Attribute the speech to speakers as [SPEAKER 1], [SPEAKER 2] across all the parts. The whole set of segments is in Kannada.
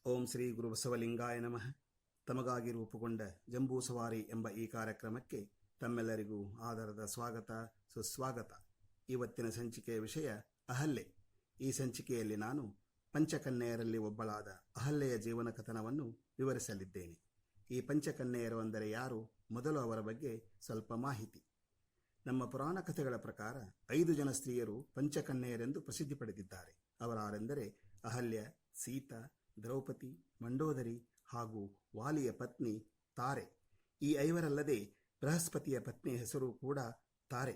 [SPEAKER 1] ಓಂ ಶ್ರೀ ಗುರು ಬಸವಲಿಂಗಾಯ ನಮಃ. ತಮಗಾಗಿ ರೂಪುಗೊಂಡ ಜಂಬೂ ಸವಾರಿ ಎಂಬ ಈ ಕಾರ್ಯಕ್ರಮಕ್ಕೆ ತಮ್ಮೆಲ್ಲರಿಗೂ ಆದರದ ಸ್ವಾಗತ, ಸುಸ್ವಾಗತ. ಇವತ್ತಿನ ಸಂಚಿಕೆಯ ವಿಷಯ ಅಹಲ್ಯೆ. ಈ ಸಂಚಿಕೆಯಲ್ಲಿ ನಾನು ಪಂಚಕನ್ಯೆಯರಲ್ಲಿ ಒಬ್ಬಳಾದ ಅಹಲ್ಯೆಯ ಜೀವನ ಕಥನವನ್ನು ವಿವರಿಸಲಿದ್ದೇನೆ. ಈ ಪಂಚಕನ್ಯೆಯರು ಅಂದರೆ ಯಾರು? ಮೊದಲು ಅವರ ಬಗ್ಗೆ ಸ್ವಲ್ಪ ಮಾಹಿತಿ. ನಮ್ಮ ಪುರಾಣ ಕಥೆಗಳ ಪ್ರಕಾರ 5 ಜನ ಸ್ತ್ರೀಯರು ಪಂಚಕನ್ಯೆಯರೆಂದು ಪ್ರಸಿದ್ಧಿ ಪಡೆದಿದ್ದಾರೆ. ಅವರಾರೆಂದರೆ ಅಹಲ್ಯ, ಸೀತಾ, ದ್ರೌಪದಿ, ಮಂಡೋದರಿ ಹಾಗೂ ವಾಲಿಯ ಪತ್ನಿ ತಾರೆ. ಈ 5ರಲ್ಲದೆ ಬೃಹಸ್ಪತಿಯ ಪತ್ನಿಯ ಹೆಸರು ಕೂಡ ತಾರೆ.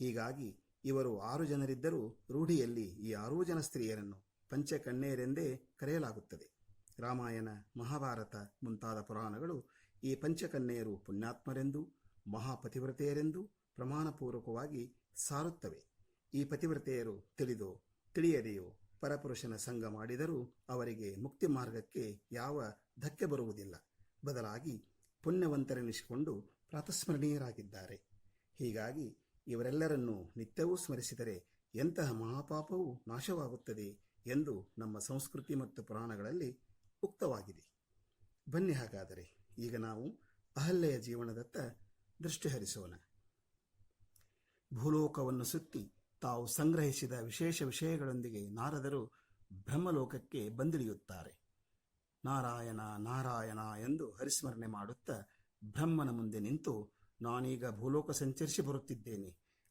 [SPEAKER 1] ಹೀಗಾಗಿ ಇವರು 6 ಜನರಿದ್ದರೂ ರೂಢಿಯಲ್ಲಿ ಈ 6 ಜನ ಸ್ತ್ರೀಯರನ್ನು ಪಂಚಕನ್ಯೆಯರೆಂದೇ ಕರೆಯಲಾಗುತ್ತದೆ. ರಾಮಾಯಣ, ಮಹಾಭಾರತ ಮುಂತಾದ ಪುರಾಣಗಳು ಈ ಪಂಚಕನ್ಯೆಯರು ಪುಣ್ಯಾತ್ಮರೆಂದು, ಮಹಾಪತಿವ್ರತೆಯರೆಂದು ಪ್ರಮಾಣಪೂರ್ವಕವಾಗಿ ಸಾರುತ್ತವೆ. ಈ ಪತಿವ್ರತೆಯರು ತಿಳಿದೋ ತಿಳಿಯದೆಯೋ ಪರಪುರುಷನ ಸಂಗ ಮಾಡಿದರೂ ಅವರಿಗೆ ಮುಕ್ತಿ ಮಾರ್ಗಕ್ಕೆ ಯಾವ ಧಕ್ಕೆ ಬರುವುದಿಲ್ಲ. ಬದಲಾಗಿ ಪುಣ್ಯವಂತರೆನಿಸಿಕೊಂಡು ಪ್ರಾತಸ್ಮರಣೀಯರಾಗಿದ್ದಾರೆ. ಹೀಗಾಗಿ ಇವರೆಲ್ಲರನ್ನೂ ನಿತ್ಯವೂ ಸ್ಮರಿಸಿದರೆ ಎಂತಹ ಮಹಾಪಾಪವೂ ನಾಶವಾಗುತ್ತದೆ ಎಂದು ನಮ್ಮ ಸಂಸ್ಕೃತಿ ಮತ್ತು ಪುರಾಣಗಳಲ್ಲಿ ಉಕ್ತವಾಗಿದೆ. ಬನ್ನಿ ಹಾಗಾದರೆ ಈಗ ನಾವು ಅಹಲ್ಯೆಯ ಜೀವನದತ್ತ ದೃಷ್ಟಿ ಹರಿಸೋಣ. ಭೂಲೋಕವನ್ನು ಸುತ್ತಿ ತಾವು ಸಂಗ್ರಹಿಸಿದ ವಿಶೇಷ ವಿಷಯಗಳೊಂದಿಗೆ ನಾರದರು ಬ್ರಹ್ಮಲೋಕಕ್ಕೆ ಬಂದಿಳಿಯುತ್ತಾರೆ. ನಾರಾಯಣ ನಾರಾಯಣ ಎಂದು ಹರಿಸ್ಮರಣೆ ಮಾಡುತ್ತಾ ಬ್ರಹ್ಮನ ಮುಂದೆ ನಿಂತು, ನಾನೀಗ ಭೂಲೋಕ ಸಂಚರಿಸಿ ಬರುತ್ತಿದ್ದೇನೆ,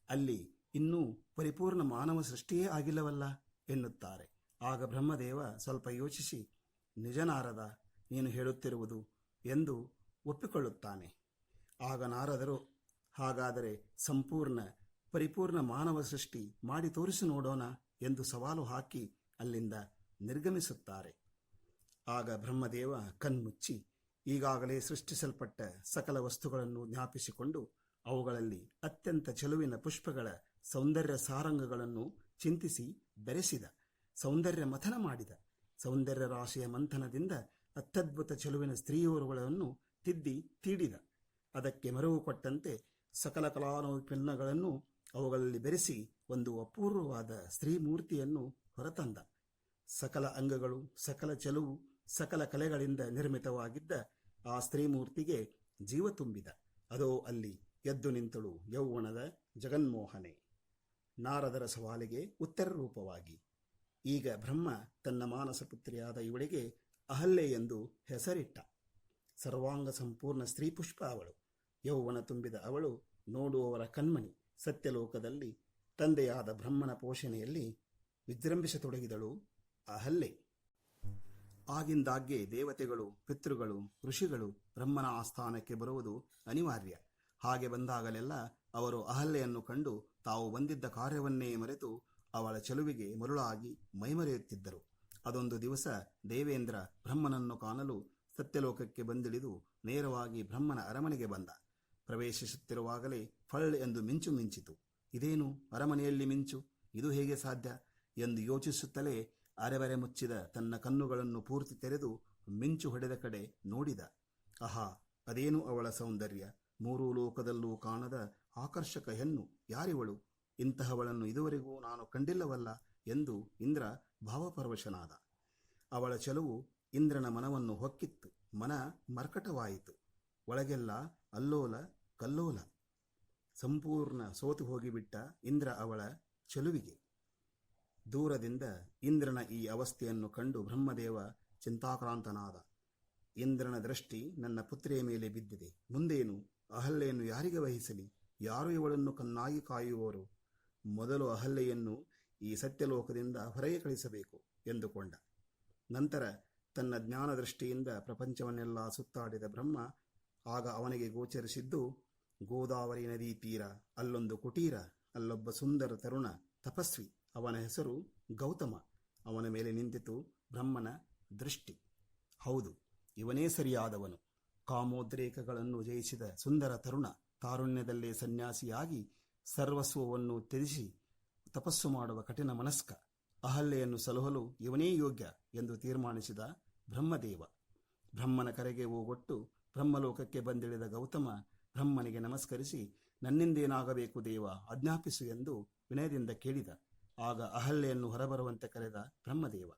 [SPEAKER 1] ಅಲ್ಲಿ ಇನ್ನೂ ಪರಿಪೂರ್ಣ ಮಾನವ ಸೃಷ್ಟಿಯೇ ಆಗಿಲ್ಲವಲ್ಲ ಎನ್ನುತ್ತಾರೆ. ಆಗ ಬ್ರಹ್ಮದೇವ ಸ್ವಲ್ಪ ಯೋಚಿಸಿ, ನಿಜ ನಾರದ, ನೀನು ಹೇಳುತ್ತಿರುವುದು ಎಂದು ಒಪ್ಪಿಕೊಳ್ಳುತ್ತಾನೆ. ಆಗ ನಾರದರು, ಹಾಗಾದರೆ ಪರಿಪೂರ್ಣ ಮಾನವ ಸೃಷ್ಟಿ ಮಾಡಿ ತೋರಿಸಿ ನೋಡೋಣ ಎಂದು ಸವಾಲು ಹಾಕಿ ಅಲ್ಲಿಂದ ನಿರ್ಗಮಿಸುತ್ತಾರೆ. ಆಗ ಬ್ರಹ್ಮದೇವ ಕಣ್ಮುಚ್ಚಿ ಈಗಾಗಲೇ ಸೃಷ್ಟಿಸಲ್ಪಟ್ಟ ಸಕಲ ವಸ್ತುಗಳನ್ನು ಜ್ಞಾಪಿಸಿಕೊಂಡು ಅವುಗಳಲ್ಲಿ ಅತ್ಯಂತ ಚೆಲುವಿನ ಪುಷ್ಪಗಳ ಸೌಂದರ್ಯ ಸಾರಂಗಗಳನ್ನು ಚಿಂತಿಸಿ ಬೆರೆಸಿದ. ಸೌಂದರ್ಯ ಮಥನ ಮಾಡಿದ. ಸೌಂದರ್ಯ ರಾಶಿಯ ಮಂಥನದಿಂದ ಅತ್ಯದ್ಭುತ ಚೆಲುವಿನ ಸ್ತ್ರೀಯೋರ್ಗಳನ್ನು ತಿದ್ದಿ ತೀಡಿದ. ಅದಕ್ಕೆ ಮೆರುಗು ಕೊಟ್ಟಂತೆ ಸಕಲ ಕಲಾನೈಪುಣ್ಯಗಳನ್ನು ಅವುಗಳಲ್ಲಿ ಬೆರೆಸಿ ಒಂದು ಅಪೂರ್ವವಾದ ಸ್ತ್ರೀ ಮೂರ್ತಿಯನ್ನು ಹೊರತಂದ. ಸಕಲ ಅಂಗಗಳು, ಸಕಲ ಚೆಲುವು, ಸಕಲ ಕಲೆಗಳಿಂದ ನಿರ್ಮಿತವಾಗಿದ್ದ ಆ ಸ್ತ್ರೀ ಮೂರ್ತಿಗೆ ಜೀವ ತುಂಬಿದ. ಅದೋ ಅಲ್ಲಿ ಎದ್ದು ನಿಂತಳು ಯೌವನದ ಜಗನ್ಮೋಹನೆ, ನಾರದರ ಸವಾಲಿಗೆ ಉತ್ತರ ರೂಪವಾಗಿ. ಈಗ ಬ್ರಹ್ಮ ತನ್ನ ಮಾನಸ ಪುತ್ರಿಯಾದ ಇವಳಿಗೆ ಅಹಲ್ಯೆ ಎಂದು ಹೆಸರಿಟ್ಟ. ಸರ್ವಾಂಗ ಸಂಪೂರ್ಣ ಸ್ತ್ರೀ ಪುಷ್ಪ ಅವಳು. ಯೌವನ ತುಂಬಿದ ಅವಳು ನೋಡುವವರ ಕಣ್ಮಣಿ. ಸತ್ಯಲೋಕದಲ್ಲಿ ತಂದೆಯಾದ ಬ್ರಹ್ಮನ ಪೋಷಣೆಯಲ್ಲಿ ವಿಜೃಂಭಿಸತೊಡಗಿದಳು ಅಹಲ್ಯೆ. ಆಗಿಂದಾಗ್ಗೆ ದೇವತೆಗಳು, ಪಿತೃಗಳು, ಋಷಿಗಳು ಬ್ರಹ್ಮನ ಆಸ್ಥಾನಕ್ಕೆ ಬರುವುದು ಅನಿವಾರ್ಯ. ಹಾಗೆ ಬಂದಾಗಲೆಲ್ಲ ಅವರು ಅಹಲ್ಯೆಯನ್ನು ಕಂಡು ತಾವು ಬಂದಿದ್ದ ಕಾರ್ಯವನ್ನೇ ಮರೆತು ಅವಳ ಚೆಲುವಿಗೆ ಮರುಳಾಗಿ ಮೈಮರೆಯುತ್ತಿದ್ದರು. ಅದೊಂದು ದಿವಸ ದೇವೇಂದ್ರ ಬ್ರಹ್ಮನನ್ನು ಕಾಣಲು ಸತ್ಯಲೋಕಕ್ಕೆ ಬಂದಿಳಿದು ನೇರವಾಗಿ ಬ್ರಹ್ಮನ ಅರಮನೆಗೆ ಬಂದ. ಪ್ರವೇಶಿಸುತ್ತಿರುವಾಗಲೇ ಫಳ್ ಎಂದು ಮಿಂಚು ಮಿಂಚಿತು. ಇದೇನು ಅರಮನೆಯಲ್ಲಿ ಮಿಂಚು? ಇದು ಹೇಗೆ ಸಾಧ್ಯ ಎಂದು ಯೋಚಿಸುತ್ತಲೇ ಅರೆಬರೆ ಮುಚ್ಚಿದ ತನ್ನ ಕಣ್ಣುಗಳನ್ನು ಪೂರ್ತಿ ತೆರೆದು ಮಿಂಚು ಹೊಡೆದ ಕಡೆ ನೋಡಿದ. ಆಹಾ, ಅದೇನು ಅವಳ ಸೌಂದರ್ಯ! 3 ಲೋಕದಲ್ಲೂ ಕಾಣದ ಆಕರ್ಷಕ ಹೆಣ್ಣು ಯಾರಿವಳು? ಇಂತಹವಳನ್ನು ಇದುವರೆಗೂ ನಾನು ಕಂಡಿಲ್ಲವಲ್ಲ ಎಂದು ಇಂದ್ರ ಭಾವಪರವಶನಾದ. ಅವಳ ಚೆಲುವು ಇಂದ್ರನ ಮನವನ್ನು ಹೊಕ್ಕಿತ್ತು. ಮನ ಮರ್ಕಟವಾಯಿತು. ಒಳಗೆಲ್ಲ ಅಲ್ಲೋಲ ಕಲ್ಲೋಲ. ಸಂಪೂರ್ಣ ಸೋತು ಹೋಗಿಬಿಟ್ಟ ಇಂದ್ರ ಅವಳ ಚೆಲುವಿಗೆ. ದೂರದಿಂದ ಇಂದ್ರನ ಈ ಅವಸ್ಥೆಯನ್ನು ಕಂಡು ಬ್ರಹ್ಮದೇವ ಚಿಂತಾಕ್ರಾಂತನಾದ. ಇಂದ್ರನ ದೃಷ್ಟಿ ನನ್ನ ಪುತ್ರಿಯ ಮೇಲೆ ಬಿದ್ದಿದೆ. ಮುಂದೇನು? ಅಹಲ್ಯೆಯನ್ನು ಯಾರಿಗೆ ವಹಿಸಲಿ? ಯಾರು ಇವಳನ್ನು ಕಣ್ಣಾಗಿ ಕಾಯುವವರು? ಮೊದಲು ಅಹಲ್ಯೆಯನ್ನು ಈ ಸತ್ಯಲೋಕದಿಂದ ಹೊರಗೆ ಕಳಿಸಬೇಕು ಎಂದುಕೊಂಡ. ನಂತರ ತನ್ನ ಜ್ಞಾನದೃಷ್ಟಿಯಿಂದ ಪ್ರಪಂಚವನ್ನೆಲ್ಲ ಸುತ್ತಾಡಿದ ಬ್ರಹ್ಮ ಆಗ ಅವನಿಗೆ ಗೋಚರಿಸಿದ್ದು ಗೋದಾವರಿ ನದಿ ತೀರ. ಅಲ್ಲೊಂದು ಕುಟೀರ, ಅಲ್ಲೊಬ್ಬ ಸುಂದರ ತರುಣ ತಪಸ್ವಿ. ಅವನ ಹೆಸರು ಗೌತಮ. ಅವನ ಮೇಲೆ ನಿಂತಿತು ಬ್ರಹ್ಮನ ದೃಷ್ಟಿ. ಹೌದು, ಇವನೇ ಸರಿಯಾದವನು. ಕಾಮೋದ್ರೇಕಗಳನ್ನು ಜಯಿಸಿದ ಸುಂದರ ತರುಣ, ತಾರುಣ್ಯದಲ್ಲೇ ಸನ್ಯಾಸಿಯಾಗಿ ಸರ್ವಸ್ವವನ್ನು ತ್ಯಜಿಸಿ ತಪಸ್ಸು ಮಾಡುವ ಕಠಿಣ ಮನಸ್ಕ. ಅಹಲ್ಯೆಯನ್ನು ಸಲಹಲು ಇವನೇ ಯೋಗ್ಯ ಎಂದು ತೀರ್ಮಾನಿಸಿದ ಬ್ರಹ್ಮದೇವ. ಬ್ರಹ್ಮನ ಕರೆಗೆ ಓಗೊಟ್ಟು ಬ್ರಹ್ಮಲೋಕಕ್ಕೆ ಬಂದಿಳಿದ ಗೌತಮ ಬ್ರಹ್ಮನಿಗೆ ನಮಸ್ಕರಿಸಿ, ನನ್ನಿಂದೇನಾಗಬೇಕು ದೇವ, ಆಜ್ಞಾಪಿಸು ಎಂದು ವಿನಯದಿಂದ ಕೇಳಿದ. ಆಗ ಅಹಲ್ಯೆಯನ್ನು ಹೊರಬರುವಂತೆ ಕರೆದ ಬ್ರಹ್ಮದೇವ.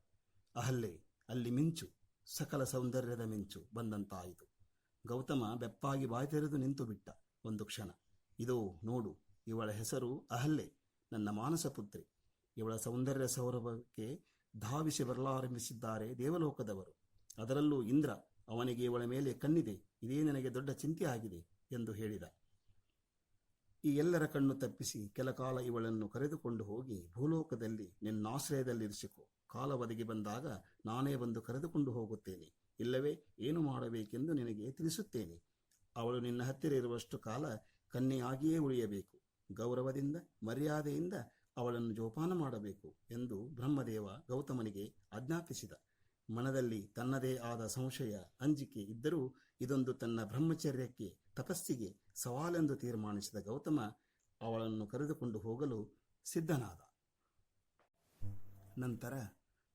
[SPEAKER 1] ಅಹಲ್ಯೆ, ಅಲ್ಲಿ ಮಿಂಚು, ಸಕಲ ಸೌಂದರ್ಯದ ಮಿಂಚು ಬಂದಂತಾಯಿತು. ಗೌತಮ ಬೆಪ್ಪಾಗಿ ಬಾಯಿ ತೆರೆದು ನಿಂತು ಬಿಟ್ಟ. ಒಂದು ಕ್ಷಣ, ಇದೋ ನೋಡು, ಇವಳ ಹೆಸರು ಅಹಲ್ಯೆ, ನನ್ನ ಮಾನಸ ಪುತ್ರಿ. ಇವಳ ಸೌಂದರ್ಯ ಸೌರಭಕ್ಕೆ ಧಾವಿಸಿ ಬರಲಾರಂಭಿಸಿದ್ದಾರೆ ದೇವಲೋಕದವರು. ಅದರಲ್ಲೂ ಇಂದ್ರ, ಅವನಿಗೆ ಇವಳ ಮೇಲೆ ಕಣ್ಣಿದೆ. ಇದೇ ನನಗೆ ದೊಡ್ಡ ಚಿಂತೆ ಆಗಿದೆ ಎಂದು ಹೇಳಿದ. ಈ ಎಲ್ಲರ ಕಣ್ಣು ತಪ್ಪಿಸಿ ಕೆಲಕಾಲ ಇವಳನ್ನು ಕರೆದುಕೊಂಡು ಹೋಗಿ ಭೂಲೋಕದಲ್ಲಿ ನಿನ್ನಾಶ್ರಯದಲ್ಲಿರಿಸಿಕೊ. ಕಾಲ ಒದಗಿ ಬಂದಾಗ ನಾನೇ ಬಂದು ಕರೆದುಕೊಂಡು ಹೋಗುತ್ತೇನೆ. ಇಲ್ಲವೇ ಏನು ಮಾಡಬೇಕೆಂದು ನಿನಗೆ ತಿಳಿಸುತ್ತೇನೆ. ಅವಳು ನಿನ್ನ ಹತ್ತಿರ ಇರುವಷ್ಟು ಕಾಲ ಕನ್ಯೆಯಾಗಿಯೇ ಉಳಿಯಬೇಕು. ಗೌರವದಿಂದ ಮರ್ಯಾದೆಯಿಂದ ಅವಳನ್ನು ಜೋಪಾನ ಮಾಡಬೇಕು ಎಂದು ಬ್ರಹ್ಮದೇವ ಗೌತಮನಿಗೆ ಆಜ್ಞಾಪಿಸಿದ. ಮನದಲ್ಲಿ ತನ್ನದೇ ಆದ ಸಂಶಯ, ಅಂಜಿಕೆ ಇದ್ದರೂ ಇದೊಂದು ತನ್ನ ಬ್ರಹ್ಮಚರ್ಯಕ್ಕೆ, ತಪಸ್ಸಿಗೆ ಸವಾಲೆಂದು ತೀರ್ಮಾನಿಸಿದ ಗೌತಮ ಅವಳನ್ನು ಕರೆದುಕೊಂಡು ಹೋಗಲು ಸಿದ್ಧನಾದ. ನಂತರ,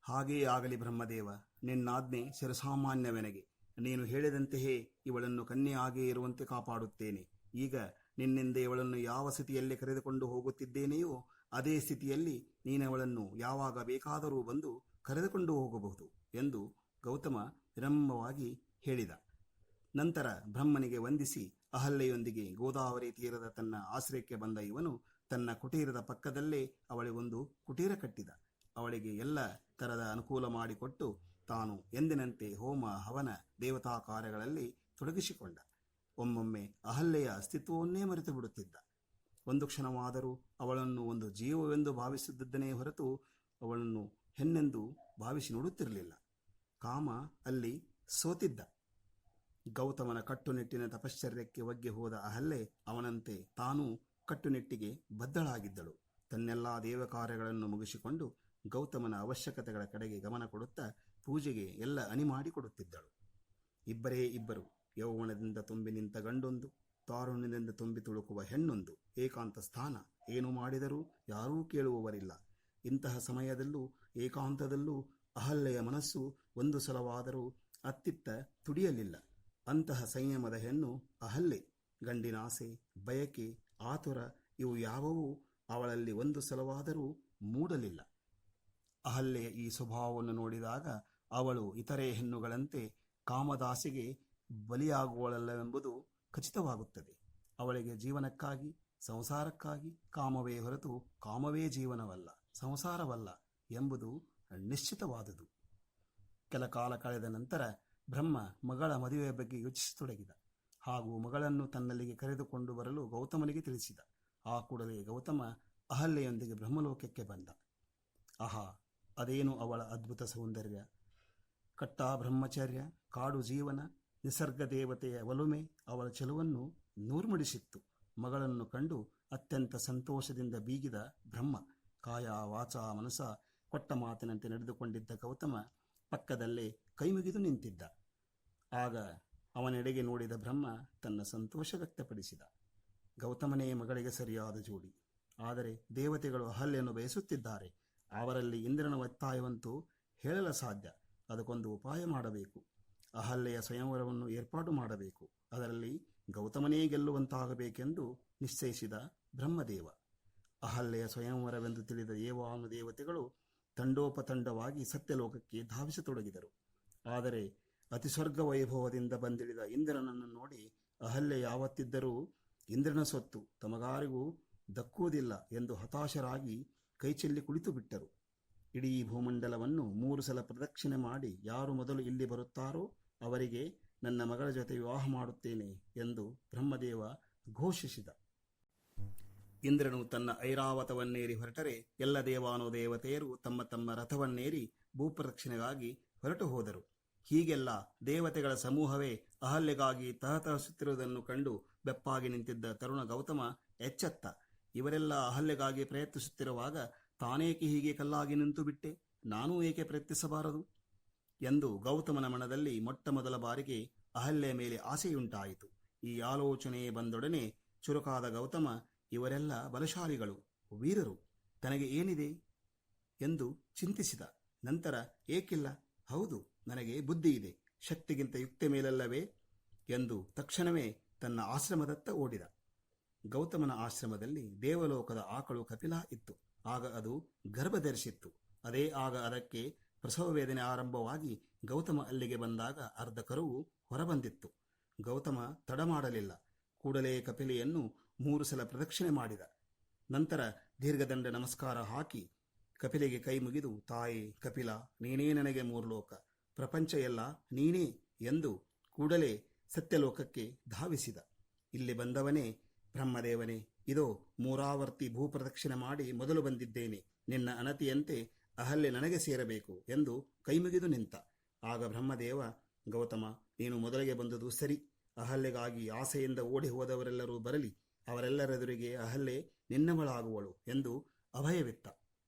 [SPEAKER 1] ಹಾಗೆಯೇ ಆಗಲಿ ಬ್ರಹ್ಮದೇವ, ನಿನ್ನಾಜ್ಞೆ ಶಿರಸಾಮಾನ್ಯವೆನಗೆ. ನೀನು ಹೇಳಿದಂತೆಯೇ ಇವಳನ್ನು ಕನ್ಯೆಯಾಗೇ ಇರುವಂತೆ ಕಾಪಾಡುತ್ತೇನೆ. ಈಗ ನಿನ್ನಿಂದ ಇವಳನ್ನು ಯಾವ ಸ್ಥಿತಿಯಲ್ಲಿ ಕರೆದುಕೊಂಡು ಹೋಗುತ್ತಿದ್ದೇನೆಯೋ ಅದೇ ಸ್ಥಿತಿಯಲ್ಲಿ ನೀನವಳನ್ನು ಯಾವಾಗ ಬೇಕಾದರೂ ಬಂದು ಕರೆದುಕೊಂಡು ಹೋಗಬಹುದು ಎಂದು ಗೌತಮ ವಿನಮ್ರವಾಗಿ ಹೇಳಿದ. ನಂತರ ಬ್ರಹ್ಮನಿಗೆ ವಂದಿಸಿ ಅಹಲ್ಯೆಯೊಂದಿಗೆ ಗೋದಾವರಿ ತೀರದ ತನ್ನ ಆಶ್ರಯಕ್ಕೆ ಬಂದ ಇವನು ತನ್ನ ಕುಟೀರದ ಪಕ್ಕದಲ್ಲೇ ಅವಳಿಗೊಂದು ಕುಟೀರ ಕಟ್ಟಿದ. ಅವಳಿಗೆ ಎಲ್ಲ ತರದ ಅನುಕೂಲ ಮಾಡಿಕೊಟ್ಟು ತಾನು ಎಂದಿನಂತೆ ಹೋಮ ಹವನ ದೇವತಾ ಕಾರ್ಯಗಳಲ್ಲಿ ತೊಡಗಿಸಿಕೊಂಡ. ಒಮ್ಮೊಮ್ಮೆ ಅಹಲ್ಯೆಯ ಅಸ್ತಿತ್ವವನ್ನೇ ಮರೆತು ಬಿಡುತ್ತಿದ್ದ. ಒಂದು ಕ್ಷಣವಾದರೂ ಅವಳನ್ನು ಒಂದು ಜೀವವೆಂದು ಭಾವಿಸುತ್ತಿದ್ದನೇ ಹೊರತು ಅವಳನ್ನು ಹೆಣ್ಣೆಂದು ಭಾವಿಸಿ ನೋಡುತ್ತಿರಲಿಲ್ಲ. ಕಾಮ ಅಲ್ಲಿ ಸೋತಿದ್ದ. ಗೌತಮನ ಕಟ್ಟುನಿಟ್ಟಿನ ತಪಶ್ಚರ್ಯಕ್ಕೆ ಒಗ್ಗಿ ಹೋದ ಅಹಲ್ಯೆ ಅವನಂತೆ ತಾನೂ ಕಟ್ಟುನಿಟ್ಟಿಗೆ ಬದ್ಧಳಾಗಿದ್ದಳು. ತನ್ನೆಲ್ಲ ದೇವಕಾರ್ಯಗಳನ್ನು ಮುಗಿಸಿಕೊಂಡು ಗೌತಮನ ಅವಶ್ಯಕತೆಗಳ ಕಡೆಗೆ ಗಮನ ಕೊಡುತ್ತಾ ಪೂಜೆಗೆ ಎಲ್ಲ ಅಣಿ ಮಾಡಿಕೊಡುತ್ತಿದ್ದಳು. ಇಬ್ಬರೇ ಇಬ್ಬರು, ಯೌವನದಿಂದ ತುಂಬಿ ನಿಂತ ಗಂಡೊಂದು, ತಾರುಣ್ಯದಿಂದ ತುಂಬಿ ತುಳುಕುವ ಹೆಣ್ಣೊಂದು, ಏಕಾಂತ ಸ್ಥಾನ. ಏನು ಮಾಡಿದರೂ ಯಾರೂ ಕೇಳುವವರಿಲ್ಲ. ಇಂತಹ ಸಮಯದಲ್ಲೂ ಏಕಾಂತದಲ್ಲೂ ಅಹಲ್ಯೆಯ ಮನಸ್ಸು ಒಂದು ಸಲವಾದರೂ ಅತ್ತಿತ್ತ ತುಡಿಯಲಿಲ್ಲ. ಅಂತಹ ಸಂಯಮದ ಹೆಣ್ಣು ಅಹಲ್ಯೆ. ಗಂಡಿನಾಸೆ, ಬಯಕೆ, ಆತುರ ಇವು ಯಾವುವೂ ಅವಳಲ್ಲಿ ಒಂದು ಸಲವಾದರೂ ಮೂಡಲಿಲ್ಲ. ಅಹಲ್ಯೆಯ ಈ ಸ್ವಭಾವವನ್ನು ನೋಡಿದಾಗ ಅವಳು ಇತರೆ ಹೆಣ್ಣುಗಳಂತೆ ಕಾಮದಾಸೆಗೆ ಬಲಿಯಾಗುವಳಲ್ಲವೆಂಬುದು ಖಚಿತವಾಗುತ್ತದೆ. ಅವಳಿಗೆ ಜೀವನಕ್ಕಾಗಿ, ಸಂಸಾರಕ್ಕಾಗಿ ಕಾಮವೇ ಹೊರತು ಕಾಮವೇ ಜೀವನವಲ್ಲ, ಸಂಸಾರವಲ್ಲ ಎಂಬುದು ನಿಶ್ಚಿತವಾದುದು. ಕೆಲ ಕಾಲ ಕಳೆದ ನಂತರ ಬ್ರಹ್ಮ ಮಗಳ ಮದುವೆಯ ಬಗ್ಗೆ ಯೋಚಿಸತೊಡಗಿದ. ಹಾಗೂ ಮಗಳನ್ನು ತನ್ನಲ್ಲಿಗೆ ಕರೆದುಕೊಂಡು ಬರಲು ಗೌತಮನಿಗೆ ತಿಳಿಸಿದ. ಆ ಕೂಡಲೇ ಗೌತಮ ಅಹಲ್ಯೆಯೊಂದಿಗೆ ಬ್ರಹ್ಮಲೋಕಕ್ಕೆ ಬಂದ. ಆಹಾ, ಅದೇನು ಅವಳ ಅದ್ಭುತ ಸೌಂದರ್ಯ! ಕಟ್ಟಾ ಬ್ರಹ್ಮಚರ್ಯ, ಕಾಡು ಜೀವನ, ನಿಸರ್ಗ ದೇವತೆಯ ಒಲುಮೆ ಅವಳ ಚೆಲುವನ್ನು ನೂರ್ಮಡಿಸಿತ್ತು. ಮಗಳನ್ನು ಕಂಡು ಅತ್ಯಂತ ಸಂತೋಷದಿಂದ ಬೀಗಿದ ಬ್ರಹ್ಮ ಕಾಯ ವಾಚ ಮನಸ ಕೊಟ್ಟ ಮಾತಿನಂತೆ ನಡೆದುಕೊಂಡಿದ್ದ ಗೌತಮ ಪಕ್ಕದಲ್ಲೇ ಕೈಮುಗಿದು ನಿಂತಿದ್ದ. ಆಗ ಅವನೆಡೆಗೆ ನೋಡಿದ ಬ್ರಹ್ಮ ತನ್ನ ಸಂತೋಷ ವ್ಯಕ್ತಪಡಿಸಿದ. ಗೌತಮನೇ ಮಗಳಿಗೆ ಸರಿಯಾದ ಜೋಡಿ. ಆದರೆ ದೇವತೆಗಳು ಅಹಲ್ಯೆಯನ್ನು ಬಯಸುತ್ತಿದ್ದಾರೆ. ಅವರಲ್ಲಿ ಇಂದ್ರನ ಒತ್ತಾಯವಂತೂ ಹೇಳಲ ಸಾಧ್ಯ. ಅದಕ್ಕೊಂದು ಉಪಾಯ ಮಾಡಬೇಕು. ಅಹಲ್ಯೆಯ ಸ್ವಯಂವರವನ್ನು ಏರ್ಪಾಡು ಮಾಡಬೇಕು. ಅದರಲ್ಲಿ ಗೌತಮನೇ ಗೆಲ್ಲುವಂತಾಗಬೇಕೆಂದು ನಿಶ್ಚಯಿಸಿದ ಬ್ರಹ್ಮದೇವ. ಅಹಲ್ಯೆಯ ಸ್ವಯಂವರವೆಂದು ತಿಳಿದ ದೇವಾನುದೇವತೆಗಳು ತಂಡೋಪತಂಡವಾಗಿ ಸತ್ಯಲೋಕಕ್ಕೆ ಧಾವಿಸತೊಡಗಿದರು. ಆದರೆ ಅತಿಸ್ವರ್ಗ ವೈಭವದಿಂದ ಬಂದಿಳಿದ ಇಂದ್ರನನ್ನು ನೋಡಿ ಅಹಲ್ಯೆ ಯಾವತ್ತಿದ್ದರೂ ಇಂದ್ರನ ಸೊತ್ತು ತಮಗಾರಿಗೂ ದಕ್ಕುವುದಿಲ್ಲ ಎಂದು ಹತಾಶರಾಗಿ ಕೈಚೆಲ್ಲಿ ಕುಳಿತು ಬಿಟ್ಟರು. ಇಡೀ ಭೂಮಂಡಲವನ್ನು 3 ಸಲ ಪ್ರದಕ್ಷಿಣೆ ಮಾಡಿ ಯಾರು ಮೊದಲು ಇಲ್ಲಿ ಬರುತ್ತಾರೋ ಅವರಿಗೆ ನನ್ನ ಮಗಳ ಜೊತೆ ವಿವಾಹ ಮಾಡುತ್ತೇನೆ ಎಂದು ಬ್ರಹ್ಮದೇವ ಘೋಷಿಸಿದ. ಇಂದ್ರನು ತನ್ನ ಐರಾವತವನ್ನೇರಿ ಹೊರಟರೆ ಎಲ್ಲ ದೇವಾನುದೇವತೆಯರು ತಮ್ಮ ತಮ್ಮ ರಥವನ್ನೇರಿ ಭೂಪ್ರದಕ್ಷಿಣೆಗಾಗಿ ಹೊರಟು ಹೋದರು. ಹೀಗೆಲ್ಲ ದೇವತೆಗಳ ಸಮೂಹವೇ ಅಹಲ್ಯೆಗಾಗಿ ತಹತಹಿಸುತ್ತಿರುವುದನ್ನು ಕಂಡು ಬೆಪ್ಪಾಗಿ ನಿಂತಿದ್ದ ತರುಣ ಗೌತಮ ಎಚ್ಚೆತ್ತ. ಇವರೆಲ್ಲ ಅಹಲ್ಯೆಗಾಗಿ ಪ್ರಯತ್ನಿಸುತ್ತಿರುವಾಗ ತಾನೇಕೆ ಹೀಗೆ ಕಲ್ಲಾಗಿ ನಿಂತು ಬಿಟ್ಟೆ? ನಾನೂ ಏಕೆ ಪ್ರಯತ್ನಿಸಬಾರದು ಎಂದು ಗೌತಮನ ಮನದಲ್ಲಿ ಮೊಟ್ಟ ಮೊದಲ ಬಾರಿಗೆ ಅಹಲ್ಯೆಯ ಮೇಲೆ ಆಸೆಯುಂಟಾಯಿತು. ಈ ಆಲೋಚನೆ ಬಂದೊಡನೆ ಚುರುಕಾದ ಗೌತಮ ಇವರೆಲ್ಲ ಬಲಶಾಲಿಗಳು, ವೀರರು, ತನಗೆ ಏನಿದೆ ಎಂದು ಚಿಂತಿಸಿದ. ನಂತರ ಏಕಿಲ್ಲ, ಹೌದು, ನನಗೆ ಬುದ್ಧಿ ಇದೆ, ಶಕ್ತಿಗಿಂತ ಯುಕ್ತಿ ಮೇಲಲ್ಲವೇ ಎಂದು ತಕ್ಷಣವೇ ತನ್ನ ಆಶ್ರಮದತ್ತ ಓಡಿದ. ಗೌತಮನ ಆಶ್ರಮದಲ್ಲಿ ದೇವಲೋಕದ ಆಕಳು ಕಪಿಲ ಇತ್ತು. ಆಗ ಅದು ಗರ್ಭ ಧರಿಸಿತ್ತು. ಅದೇ ಆಗ ಅದಕ್ಕೆ ಪ್ರಸವ ವೇದನೆ ಆರಂಭವಾಗಿ ಗೌತಮ ಅಲ್ಲಿಗೆ ಬಂದಾಗ ಅರ್ಧ ಕರುವು ಹೊರಬಂದಿತ್ತು. ಗೌತಮ ತಡ ಮಾಡಲಿಲ್ಲ. ಕೂಡಲೇ ಕಪಿಲೆಯನ್ನು 3 ಸಲ ಪ್ರದಕ್ಷಿಣೆ ಮಾಡಿದ. ನಂತರ ದೀರ್ಘದಂಡ ನಮಸ್ಕಾರ ಹಾಕಿ ಕಪಿಲೆಗೆ ಕೈ ಮುಗಿದು, ತಾಯಿ ಕಪಿಲ, ನೀನೇ ನನಗೆ 3 ಲೋಕ, ಪ್ರಪಂಚ ಎಲ್ಲ ನೀನೇ ಎಂದು ಕೂಡಲೇ ಸತ್ಯಲೋಕಕ್ಕೆ ಧಾವಿಸಿದ. ಇಲ್ಲಿ ಬಂದವನೇ ಬ್ರಹ್ಮದೇವನೇ, ಇದೋ 3 ಆವರ್ತಿ ಭೂಪ್ರದಕ್ಷಿಣೆ ಮಾಡಿ ಮೊದಲು ಬಂದಿದ್ದೇನೆ. ನಿನ್ನ ಅನತಿಯಂತೆ ಅಹಲ್ಯೆ ನನಗೆ ಸೇರಬೇಕು ಎಂದು ಕೈಮುಗಿದು ನಿಂತ. ಆಗ ಬ್ರಹ್ಮದೇವ, ಗೌತಮ, ನೀನು ಮೊದಲಿಗೆ ಬಂದುದು ಸರಿ. ಅಹಲ್ಯೆಗಾಗಿ ಆಸೆಯಿಂದ ಓಡಿ ಹೋದವರೆಲ್ಲರೂ ಬರಲಿ. ಅವರೆಲ್ಲರೆದುರಿಗೆ ಅಹಲ್ಯೆ ನಿನ್ನವಳಾಗುವಳು ಎಂದು ಅಭಯವಿತ್ತ.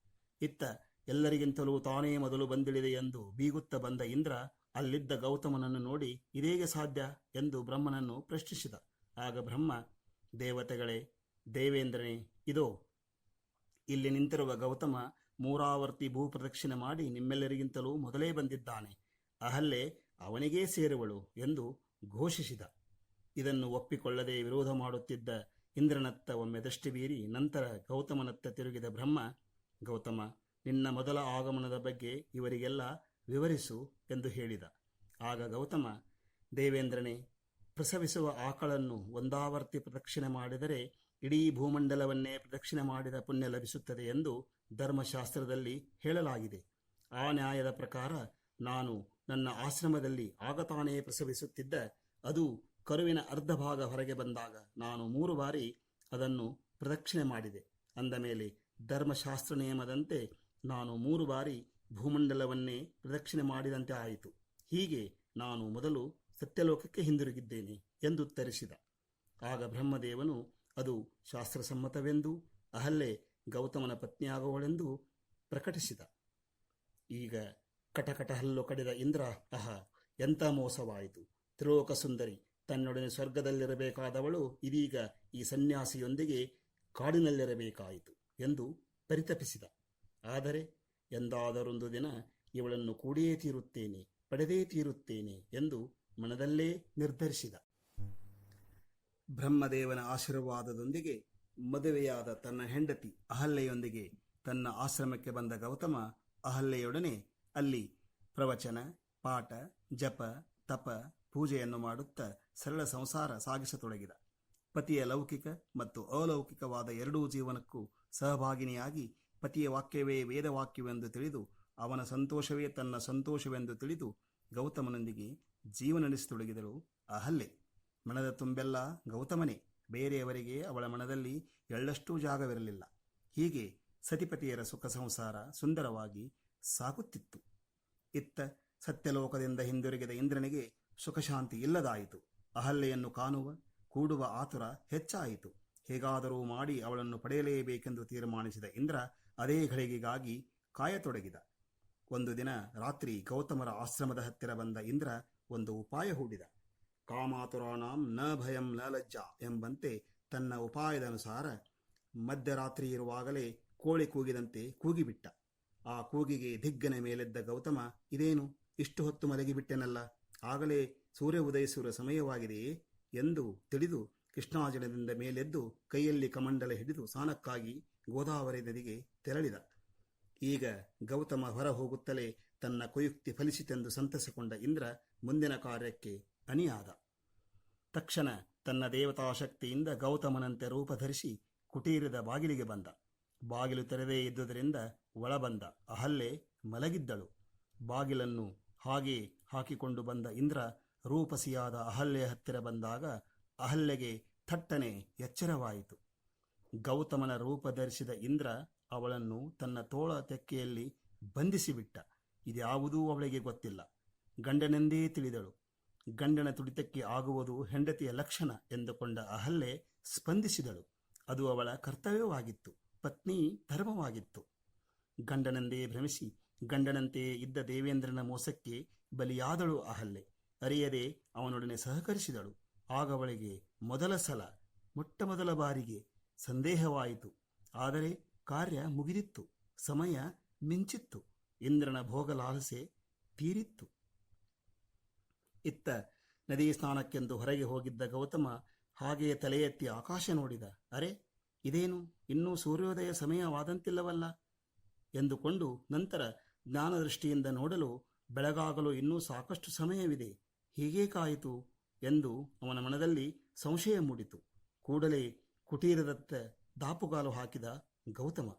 [SPEAKER 1] ಇತ್ತ ಎಲ್ಲರಿಗಿಂತಲೂ ತಾನೇ ಮೊದಲು ಬಂದಿಳಿದೆ ಎಂದು ಬೀಗುತ್ತ ಬಂದ ಇಂದ್ರ ಅಲ್ಲಿದ್ದ ಗೌತಮನನ್ನು ನೋಡಿ ಇದೇಗೆ ಸಾಧ್ಯ ಎಂದು ಬ್ರಹ್ಮನನ್ನು ಪ್ರಶ್ನಿಸಿದ. ಆಗ ಬ್ರಹ್ಮ, ದೇವತೆಗಳೇ, ದೇವೇಂದ್ರನೇ, ಇದೋ ಇಲ್ಲಿ ನಿಂತಿರುವ ಗೌತಮ 3 ಆವರ್ತಿ ಭೂಪ್ರದಕ್ಷಿಣೆ ಮಾಡಿ ನಿಮ್ಮೆಲ್ಲರಿಗಿಂತಲೂ ಮೊದಲೇ ಬಂದಿದ್ದಾನೆ. ಅಹಲ್ಯೆ ಅವನಿಗೇ ಸೇರುವಳು ಎಂದು ಘೋಷಿಸಿದ. ಇದನ್ನು ಒಪ್ಪಿಕೊಳ್ಳದೆ ವಿರೋಧ ಮಾಡುತ್ತಿದ್ದ ಇಂದ್ರನತ್ತ ಒಮ್ಮೆ ದೃಷ್ಟಿ ಬೀರಿ ನಂತರ ಗೌತಮನತ್ತ ತಿರುಗಿದ ಬ್ರಹ್ಮ, ಗೌತಮ, ನಿನ್ನ ಮೊದಲ ಆಗಮನದ ಬಗ್ಗೆ ಇವರಿಗೆಲ್ಲ ವಿವರಿಸು ಎಂದು ಹೇಳಿದ. ಆಗ ಗೌತಮ, ದೇವೇಂದ್ರನೇ, ಪ್ರಸವಿಸುವ ಆಕಳನ್ನು 1 ಆವರ್ತಿ ಪ್ರದಕ್ಷಿಣೆ ಮಾಡಿದರೆ ಇಡೀ ಭೂಮಂಡಲವನ್ನೇ ಪ್ರದಕ್ಷಿಣೆ ಮಾಡಿದ ಪುಣ್ಯ ಲಭಿಸುತ್ತದೆ ಎಂದು ಧರ್ಮಶಾಸ್ತ್ರದಲ್ಲಿ ಹೇಳಲಾಗಿದೆ. ಆ ನ್ಯಾಯದ ಪ್ರಕಾರ ನಾನು ನನ್ನ ಆಶ್ರಮದಲ್ಲಿ ಆಗತಾನೇ ಪ್ರಸವಿಸುತ್ತಿದ್ದ ಅದು ಕರುವಿನ ಅರ್ಧ ಭಾಗ ಹೊರಗೆ ಬಂದಾಗ ನಾನು 3 ಬಾರಿ ಅದನ್ನು ಪ್ರದಕ್ಷಿಣೆ ಮಾಡಿದೆ. ಅಂದ ಮೇಲೆ ಧರ್ಮಶಾಸ್ತ್ರ ನಿಯಮದಂತೆ ನಾನು 3 ಬಾರಿ ಭೂಮಂಡಲವನ್ನೇ ಪ್ರದಕ್ಷಿಣೆ ಮಾಡಿದಂತೆ ಆಯಿತು. ಹೀಗೆ ನಾನು ಮೊದಲು ಸತ್ಯಲೋಕಕ್ಕೆ ಹಿಂದಿರುಗಿದ್ದೇನೆ ಎಂದು ಉತ್ತರಿಸಿದ. ಆಗ ಬ್ರಹ್ಮದೇವನು ಅದು ಶಾಸ್ತ್ರಸಮ್ಮತವೆಂದು ಅಹಲ್ಯೆ ಗೌತಮನ ಪತ್ನಿಯಾಗುವಳೆಂದು ಪ್ರಕಟಿಸಿದ. ಈಗ ಕಟಕಟ ಹಲ್ಲು ಕಡಿದ ಇಂದ್ರ, ಎಂಥ ಮೋಸವಾಯಿತು! ತ್ರಿಲೋಕ ಸುಂದರಿ, ತನ್ನೊಡನೆ ಸ್ವರ್ಗದಲ್ಲಿರಬೇಕಾದವಳು ಇದೀಗ ಈ ಸನ್ಯಾಸಿಯೊಂದಿಗೆ ಕಾಡಿನಲ್ಲಿರಬೇಕಾಯಿತು ಎಂದು ಪರಿತಪಿಸಿದ. ಆದರೆ ಎಂದಾದರೊಂದು ದಿನ ಇವಳನ್ನು ಕೂಡಿಯೇ ತೀರುತ್ತೇನೆ, ಪಡೆದೇ ತೀರುತ್ತೇನೆ ಎಂದು ಮನದಲ್ಲೇ ನಿರ್ಧರಿಸಿದ. ಬ್ರಹ್ಮದೇವನ ಆಶೀರ್ವಾದದೊಂದಿಗೆ ಮದುವೆಯಾದ ತನ್ನ ಹೆಂಡತಿ ಅಹಲ್ಯೆಯೊಂದಿಗೆ ತನ್ನ ಆಶ್ರಮಕ್ಕೆ ಬಂದ ಗೌತಮ ಅಹಲ್ಯೆಯೊಡನೆ ಅಲ್ಲಿ ಪ್ರವಚನ, ಪಾಠ, ಜಪ, ತಪ, ಪೂಜೆಯನ್ನು ಮಾಡುತ್ತಾ ಸರಳ ಸಂಸಾರ ಸಾಗಿಸತೊಡಗಿದ. ಪತಿಯ ಲೌಕಿಕ ಮತ್ತು ಅಲೌಕಿಕವಾದ ಎರಡೂ ಜೀವನಕ್ಕೂ ಸಹಭಾಗಿನಿಯಾಗಿ ಪತಿಯ ವಾಕ್ಯವೇ ವೇದವಾಕ್ಯವೆಂದು ತಿಳಿದು ಅವನ ಸಂತೋಷವೇ ತನ್ನ ಸಂತೋಷವೆಂದು ತಿಳಿದು ಗೌತಮನೊಂದಿಗೆ ಜೀವನ ನಡೆಸತೊಡಗಿದಳು ಅಹಲ್ಯೆ. ಮನದ ತುಂಬೆಲ್ಲ ಗೌತಮನೇ, ಬೇರೆಯವರಿಗೆ ಅವಳ ಮನದಲ್ಲಿ ಎಳ್ಳಷ್ಟೂ ಜಾಗವಿರಲಿಲ್ಲ. ಹೀಗೆ ಸತಿಪತಿಯರ ಸುಖ ಸಂಸಾರ ಸುಂದರವಾಗಿ ಸಾಗುತ್ತಿತ್ತು. ಇತ್ತ ಸತ್ಯಲೋಕದಿಂದ ಹಿಂದಿರುಗಿದ ಇಂದ್ರನಿಗೆ ಸುಖಶಾಂತಿ ಇಲ್ಲದಾಯಿತು. ಅಹಲ್ಯೆಯನ್ನು ಕಾಣುವ ಕೂಡುವ ಆತುರ ಹೆಚ್ಚಾಯಿತು. ಹೇಗಾದರೂ ಮಾಡಿ ಅವಳನ್ನು ಪಡೆಯಲೇಬೇಕೆಂದು ತೀರ್ಮಾನಿಸಿದ ಇಂದ್ರ ಅದೇ ಘಳಿಗೆಗಾಗಿ ಕಾಯತೊಡಗಿದ. ಒಂದು ದಿನ ರಾತ್ರಿ ಗೌತಮರ ಆಶ್ರಮದ ಹತ್ತಿರ ಬಂದ ಇಂದ್ರ ಒಂದು ಉಪಾಯ ಹೂಡಿದ. ಕಾಮಾತುರಾಣಾಂ ನ ಭಯಂ ನ ಲಜ್ಜಾ ಎಂಬಂತೆ ತನ್ನ ಉಪಾಯದನುಸಾರ ಮಧ್ಯರಾತ್ರಿ ಇರುವಾಗಲೇ ಕೋಳಿ ಕೂಗಿದಂತೆ ಕೂಗಿಬಿಟ್ಟ. ಆ ಕೂಗಿಗೆ ದಿಗ್ಗನೆ ಮೇಲೆದ್ದ ಗೌತಮ, ಇದೇನು, ಇಷ್ಟು ಹೊತ್ತು ಮಲಗಿಬಿಟ್ಟೆನಲ್ಲ, ಆಗಲೇ ಸೂರ್ಯ ಉದಯಿಸುವ ಸಮಯವಾಗಿದೆಯೇ ಎಂದು ತಿಳಿದು ಕೃಷ್ಣಾಜಲದಿಂದ ಮೇಲೆದ್ದು ಕೈಯಲ್ಲಿ ಕಮಂಡಲ ಹಿಡಿದು ಸ್ನಾನಕ್ಕಾಗಿ ಗೋದಾವರಿ ನದಿಗೆ ತೆರಳಿದ. ಈಗ ಗೌತಮ ಹೊರ ಹೋಗುತ್ತಲೇ ತನ್ನ ಕುಯುಕ್ತಿ ಫಲಿಸಿತೆಂದು ಸಂತಸಗೊಂಡ ಇಂದ್ರ ಮುಂದಿನ ಕಾರ್ಯಕ್ಕೆ ಅಣಿಯಾದ. ತಕ್ಷಣ ತನ್ನ ದೇವತಾಶಕ್ತಿಯಿಂದ ಗೌತಮನಂತೆ ರೂಪಧರಿಸಿ ಕುಟೀರದ ಬಾಗಿಲಿಗೆ ಬಂದ. ಬಾಗಿಲು ತೆರೆದೇ ಇದ್ದುದರಿಂದ ಒಳಬಂದ ಅಹಲ್ಯೆ ಮಲಗಿದ್ದಳು. ಬಾಗಿಲನ್ನು ಹಾಗೆ ಹಾಕಿಕೊಂಡು ಬಂದ ಇಂದ್ರ ರೂಪಸಿಯಾದ ಅಹಲ್ಯೆಯ ಹತ್ತಿರ ಬಂದಾಗ ಅಹಲ್ಯೆಗೆ ಥಟ್ಟನೆ ಎಚ್ಚರವಾಯಿತು. ಗೌತಮನ ರೂಪ ಧರಿಸಿದ ಇಂದ್ರ ಅವಳನ್ನು ತನ್ನ ತೋಳ ತೆಕ್ಕೆಯಲ್ಲಿ ಬಂಧಿಸಿಬಿಟ್ಟ. ಇದ್ಯಾವುದೂ ಅವಳಿಗೆ ಗೊತ್ತಿಲ್ಲ. ಗಂಡನೆಂದೇ ತಿಳಿದಳು. ಗಂಡನ ತುಡಿತಕ್ಕೆ ಆಗುವುದು ಹೆಂಡತಿಯ ಲಕ್ಷಣ ಎಂದುಕೊಂಡ ಅಹಲ್ಯೆ ಸ್ಪಂದಿಸಿದಳು. ಅದು ಅವಳ ಕರ್ತವ್ಯವಾಗಿತ್ತು, ಪತ್ನಿ ಧರ್ಮವಾಗಿತ್ತು. ಗಂಡನೆಂದೇ ಭ್ರಮಿಸಿ ಗಂಡನಂತೆ ಇದ್ದ ದೇವೇಂದ್ರನ ಮೋಸಕ್ಕೆ ಬಲಿಯಾದಳು ಅಹಲ್ಯೆ. ಅರಿಯದೆ ಅವನೊಡನೆ ಸಹಕರಿಸಿದಳು. ಆಗ ಅವಳಿಗೆ ಮೊಟ್ಟಮೊದಲ ಬಾರಿಗೆ ಸಂದೇಹವಾಯಿತು. ಆದರೆ ಕಾರ್ಯ ಮುಗಿದಿತ್ತು. ಸಮಯ ಮಿಂಚಿತ್ತು. ಇಂದ್ರನ ಭೋಗಲಾಲಸೆ ತೀರಿತ್ತು. ಇತ್ತ ನದಿ ಸ್ನಾನಕ್ಕೆಂದು ಹೊರಗೆ ಹೋಗಿದ್ದ ಗೌತಮ ಹಾಗೆಯೇ ತಲೆ ಎತ್ತಿ ಆಕಾಶ ನೋಡಿದ. ಅರೆ, ಇದೇನು, ಇನ್ನೂ ಸೂರ್ಯೋದಯ ಸಮಯವಾದಂತಿಲ್ಲವಲ್ಲ ಎಂದುಕೊಂಡು ನಂತರ ಜ್ಞಾನದೃಷ್ಟಿಯಿಂದ ನೋಡಲು ಬೆಳಗಾಗಲು ಇನ್ನೂ ಸಾಕಷ್ಟು ಸಮಯವಿದೆ, ಹೀಗೇಕಾಯಿತು ಎಂದು ಅವನ ಮನದಲ್ಲಿ ಸಂಶಯ ಮೂಡಿತು. ಕೂಡಲೇ ಕುಟೀರದತ್ತ ದಾಪುಗಾಲು ಹಾಕಿದ ಗೌತಮ.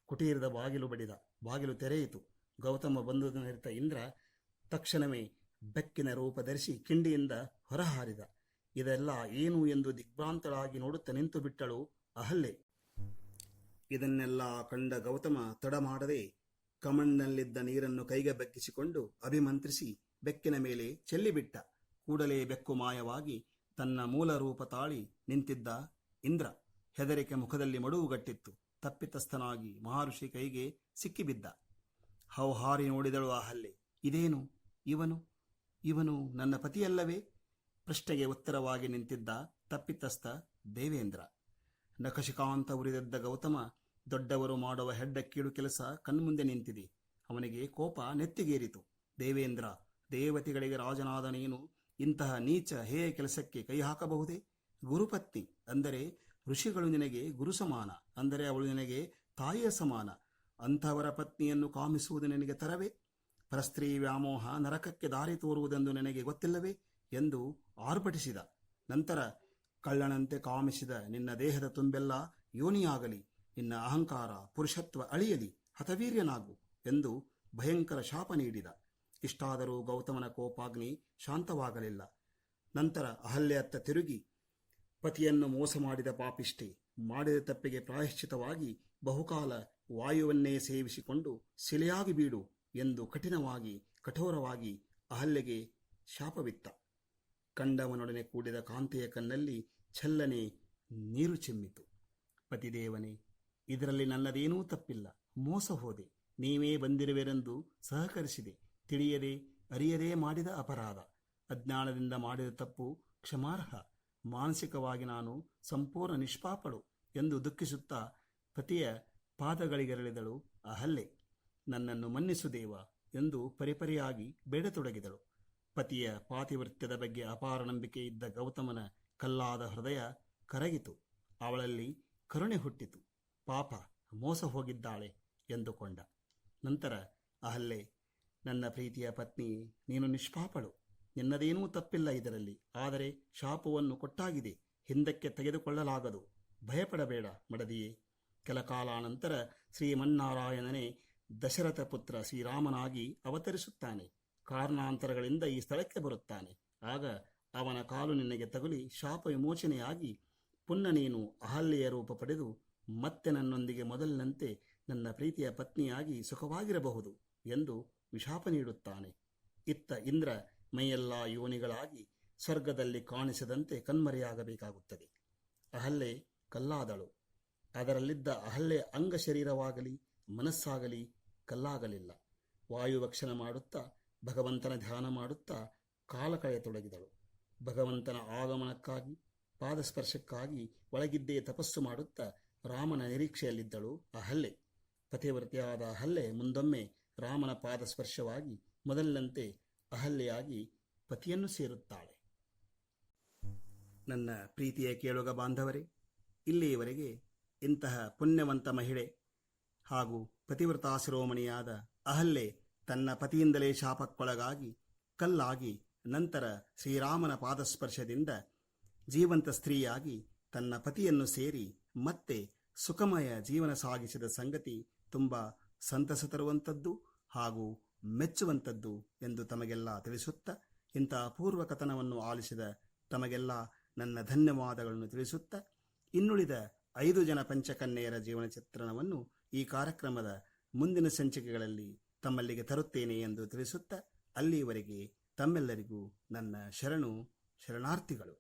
[SPEAKER 1] ಕುಟೀರದ ಬಾಗಿಲು ಬಡಿದ. ಬಾಗಿಲು ತೆರೆಯಿತು. ಗೌತಮ ಬಂದು ನಿಂತ ಇಂದ್ರ ತಕ್ಷಣವೇ ಬೆಕ್ಕಿನ ರೂಪ ಧರಿಸಿ ಕಿಂಡಿಯಿಂದ ಹೊರಹಾರಿದ. ಇದೆಲ್ಲ ಏನು ಎಂದು ದಿಗ್ಭ್ರಾಂತಳಾಗಿ ನೋಡುತ್ತಾ ನಿಂತು ಬಿಟ್ಟಳು ಅಹಲ್ಯೆ. ಇದನ್ನೆಲ್ಲ ಕಂಡ ಗೌತಮ ತಡ ಮಾಡದೆ ಕಮಣ್ಣಲ್ಲಿದ್ದ ನೀರನ್ನು ಕೈಗೆ ಬೆಕ್ಕಿಸಿಕೊಂಡು ಅಭಿಮಂತ್ರಿಸಿ ಬೆಕ್ಕಿನ ಮೇಲೆ ಚೆಲ್ಲಿಬಿಟ್ಟ. ಕೂಡಲೇ ಬೆಕ್ಕು ಮಾಯವಾಗಿ ತನ್ನ ಮೂಲ ರೂಪ ತಾಳಿ ನಿಂತಿದ್ದ ಇಂದ್ರ ಹೆದರಿಕೆ ಮುಖದಲ್ಲಿ ಮಡುವುಗಟ್ಟಿತ್ತು. ತಪ್ಪಿತಸ್ಥನಾಗಿ ಮಹರ್ಷಿ ಕೈಗೆ ಸಿಕ್ಕಿಬಿದ್ದ. ಹೌಹಾರಿ ನೋಡಿದಳು ಅಹಲ್ಯೆ. ಇದೇನು? ಇವನು ನನ್ನ ಪತಿಯಲ್ಲವೇ? ಪ್ರಶ್ನೆಗೆ ಉತ್ತರವಾಗಿ ನಿಂತಿದ್ದ ತಪ್ಪಿತಸ್ಥ ದೇವೇಂದ್ರ. ನಖಶಿಕಾಂತ ಉರಿದಿದ್ದ ಗೌತಮ ದೊಡ್ಡವರು ಮಾಡುವ ಹೆಡ್ಡ ಕೀಳು ಕೆಲಸ ಕಣ್ಮುಂದೆ ನಿಂತಿದೆ. ಅವನಿಗೆ ಕೋಪ ನೆತ್ತಿಗೇರಿತು. ದೇವೇಂದ್ರ, ದೇವತೆಗಳಿಗೆ ರಾಜನಾದ ನೀನು ಇಂತಹ ನೀಚ ಹೇಯ ಕೆಲಸಕ್ಕೆ ಕೈ ಹಾಕಬಹುದೇ? ಗುರುಪತ್ನಿ ಅಂದರೆ ಋಷಿಗಳು ನಿನಗೆ ಗುರು ಸಮಾನ, ಅಂದರೆ ಅವಳು ನಿನಗೆ ತಾಯಿಯ ಸಮಾನ. ಅಂಥವರ ಪತ್ನಿಯನ್ನು ಕಾಮಿಸುವುದು ನಿನಗೆ ತರವೇ? ಪರಸ್ತ್ರೀ ವ್ಯಾಮೋಹ ನರಕಕ್ಕೆ ದಾರಿ ತೋರುವುದೆಂದು ನಿನಗೆ ಗೊತ್ತಿಲ್ಲವೇ ಎಂದು ಆರ್ಭಟಿಸಿದ. ನಂತರ ಕಳ್ಳನಂತೆ ಕಾಮಿಸಿದ ನಿನ್ನ ದೇಹದ ತುಂಬೆಲ್ಲ ಯೋನಿಯಾಗಲಿ, ನಿನ್ನ ಅಹಂಕಾರ ಪುರುಷತ್ವ ಅಳಿಯಲಿ, ಹತವೀರ್ಯನಾಗು ಎಂದು ಭಯಂಕರ ಶಾಪ ನೀಡಿದ. ಇಷ್ಟಾದರೂ ಗೌತಮನ ಕೋಪಾಗ್ನಿ ಶಾಂತವಾಗಲಿಲ್ಲ. ನಂತರ ಅಹಲ್ಯೆಯತ್ತ ತಿರುಗಿ, ಪತಿಯನ್ನು ಮೋಸ ಮಾಡಿದ ಪಾಪಿಷ್ಠೆ, ಮಾಡಿದ ತಪ್ಪಿಗೆ ಪ್ರಾಯಶ್ಚಿತವಾಗಿ ಬಹುಕಾಲ ವಾಯುವನ್ನೇ ಸೇವಿಸಿಕೊಂಡು ಶಿಲೆಯಾಗಿ ಬೀಡು ಎಂದು ಕಠೋರವಾಗಿ ಅಹಲ್ಯೆಗೆ ಶಾಪವಿತ್ತ. ಕಂಡವನೊಡನೆ ಕೂಡಿದ ಕಾಂತೆಯ ಕಣ್ಣಲ್ಲಿ ಛಲ್ಲನೆ ನೀರು ಚಿಮ್ಮಿತು. ಪತಿದೇವನೇ, ಇದರಲ್ಲಿ ನನ್ನದೇನೂ ತಪ್ಪಿಲ್ಲ. ಮೋಸ ಹೋದೆ. ನೀವೇ ಬಂದಿರುವೆರೆಂದು ಸಹಕರಿಸಿದೆ. ತಿಳಿಯದೆ ಅರಿಯದೇ ಮಾಡಿದ ಅಪರಾಧ, ಅಜ್ಞಾನದಿಂದ ಮಾಡಿದ ತಪ್ಪು ಕ್ಷಮಾರ್ಹ. ಮಾನಸಿಕವಾಗಿ ನಾನು ಸಂಪೂರ್ಣ ನಿಷ್ಪಾಪಳು ಎಂದು ದುಃಖಿಸುತ್ತಾ ಪತಿಯ ಪಾದಗಳಿಗೆರಳಿದಳು ಅಹಲ್ಯೆ. ನನ್ನನ್ನು ಮನ್ನಿಸು ದೇವ ಎಂದು ಪರಿಪರಿಯಾಗಿ ಬೇಡತೊಡಗಿದಳು. ಪತಿಯ ಪಾತಿವೃತ್ಯದ ಬಗ್ಗೆ ಅಪಾರ ನಂಬಿಕೆ ಇದ್ದ ಗೌತಮನ ಕಲ್ಲಾದ ಹೃದಯ ಕರಗಿತು. ಅವಳಲ್ಲಿ ಕರುಣೆ ಹುಟ್ಟಿತು. ಪಾಪ, ಮೋಸ ಹೋಗಿದ್ದಾಳೆ ಎಂದುಕೊಂಡ. ನಂತರ ಅಹಲ್ಯೆ, ನನ್ನ ಪ್ರೀತಿಯ ಪತ್ನಿ, ನೀನು ನಿಷ್ಪಾಪಳು. ನಿನ್ನದೇನೂ ತಪ್ಪಿಲ್ಲ ಇದರಲ್ಲಿ. ಆದರೆ ಶಾಪವನ್ನು ಕೊಟ್ಟಾಗಿದೆ, ಹಿಂದಕ್ಕೆ ತೆಗೆದುಕೊಳ್ಳಲಾಗದು. ಭಯಪಡಬೇಡ ಮಡದಿಯೇ. ಕೆಲ ಕಾಲಾನಂತರ ಶ್ರೀಮನ್ನಾರಾಯಣನೇ ದಶರಥ ಪುತ್ರ ಶ್ರೀರಾಮನಾಗಿ ಅವತರಿಸುತ್ತಾನೆ. ಕಾರಣಾಂತರಗಳಿಂದ ಈ ಸ್ಥಳಕ್ಕೆ ಬರುತ್ತಾನೆ. ಆಗ ಅವನ ಕಾಲು ನಿನಗೆ ತಗುಲಿ ಶಾಪ ವಿಮೋಚನೆಯಾಗಿ ಪುನಃ ನೀನು ಅಹಲ್ಯೆಯ ರೂಪ ಪಡೆದು ಮತ್ತೆ ನನ್ನೊಂದಿಗೆ ಮೊದಲಿನಂತೆ ನನ್ನ ಪ್ರೀತಿಯ ಪತ್ನಿಯಾಗಿ ಸುಖವಾಗಿರಬಹುದು ಎಂದು ವಿಶಾಪ ನೀಡುತ್ತಾನೆ. ಇತ್ತ ಇಂದ್ರ ಮೈಯೆಲ್ಲ ಯೋನಿಗಳಾಗಿ ಸ್ವರ್ಗದಲ್ಲಿ ಕಾಣಿಸದಂತೆ ಕಣ್ಮರೆಯಾಗಬೇಕಾಗುತ್ತದೆ. ಅಹಲ್ಯೆ ಕಲ್ಲಾದಳು. ಅದರಲ್ಲಿದ್ದ ಅಹಲ್ಯೆಯ ಅಂಗ ಶರೀರವಾಗಲಿ ಮನಸ್ಸಾಗಲಿ ಕಲ್ಲಾಗಲಿಲ್ಲ. ವಾಯುವಕ್ಷಣ ಮಾಡುತ್ತಾ ಭಗವಂತನ ಧ್ಯಾನ ಮಾಡುತ್ತಾ ಕಾಲ ಕಳೆಯತೊಡಗಿದಳು. ಭಗವಂತನ ಆಗಮನಕ್ಕಾಗಿ ಪಾದಸ್ಪರ್ಶಕ್ಕಾಗಿ ಒಳಗಿದ್ದೇ ತಪಸ್ಸು ಮಾಡುತ್ತಾ ರಾಮನ ನಿರೀಕ್ಷೆಯಲ್ಲಿದ್ದಳು ಅಹಲ್ಯೆ. ಪತಿವ್ರತೆಯಾದ ಅಹಲ್ಯೆ ಮುಂದೊಮ್ಮೆ ರಾಮನ ಪಾದಸ್ಪರ್ಶವಾಗಿ ಮೊದಲಿನಂತೆ ಅಹಲ್ಯೆಯಾಗಿ ಪತಿಯನ್ನು ಸೇರುತ್ತಾಳೆ. ನನ್ನ ಪ್ರೀತಿಯ ಕೇಳುಗ ಬಾಂಧವರೇ, ಇಲ್ಲಿಯವರೆಗೆ ಇಂತಹ ಪುಣ್ಯವಂತ ಮಹಿಳೆ ಹಾಗೂ ಪತಿವ್ರತಾ ಶಿರೋಮಣಿಯಾದ ಅಹಲ್ಯೆ ತನ್ನ ಪತಿಯಿಂದಲೇ ಶಾಪಕ್ಕೊಳಗಾಗಿ ಕಲ್ಲಾಗಿ ನಂತರ ಶ್ರೀರಾಮನ ಪಾದಸ್ಪರ್ಶದಿಂದ ಜೀವಂತ ಸ್ತ್ರೀಯಾಗಿ ತನ್ನ ಪತಿಯನ್ನು ಸೇರಿ ಮತ್ತೆ ಸುಖಮಯ ಜೀವನ ಸಾಗಿಸಿದ ಸಂಗತಿ ತುಂಬ ಸಂತಸ ತರುವಂಥದ್ದು ಹಾಗೂ ಮೆಚ್ಚುವಂಥದ್ದು ಎಂದು ತಮಗೆಲ್ಲ ತಿಳಿಸುತ್ತಾ, ಇಂಥ ಅಪೂರ್ವ ಕಥನವನ್ನು ಆಲಿಸಿದ ತಮಗೆಲ್ಲ ನನ್ನ ಧನ್ಯವಾದಗಳನ್ನು ತಿಳಿಸುತ್ತಾ, ಇನ್ನುಳಿದ 5 ಜನ ಪಂಚಕನ್ಯೆಯರ ಜೀವನ ಚಿತ್ರಣವನ್ನು ಈ ಕಾರ್ಯಕ್ರಮದ ಮುಂದಿನ ಸಂಚಿಕೆಗಳಲ್ಲಿ ತಮ್ಮಲ್ಲಿಗೆ ತರುತ್ತೇನೆ ಎಂದು ತಿಳಿಸುತ್ತಾ, ಅಲ್ಲಿಯವರೆಗೆ ತಮ್ಮೆಲ್ಲರಿಗೂ ನನ್ನ ಶರಣಾರ್ಥಿಗಳು.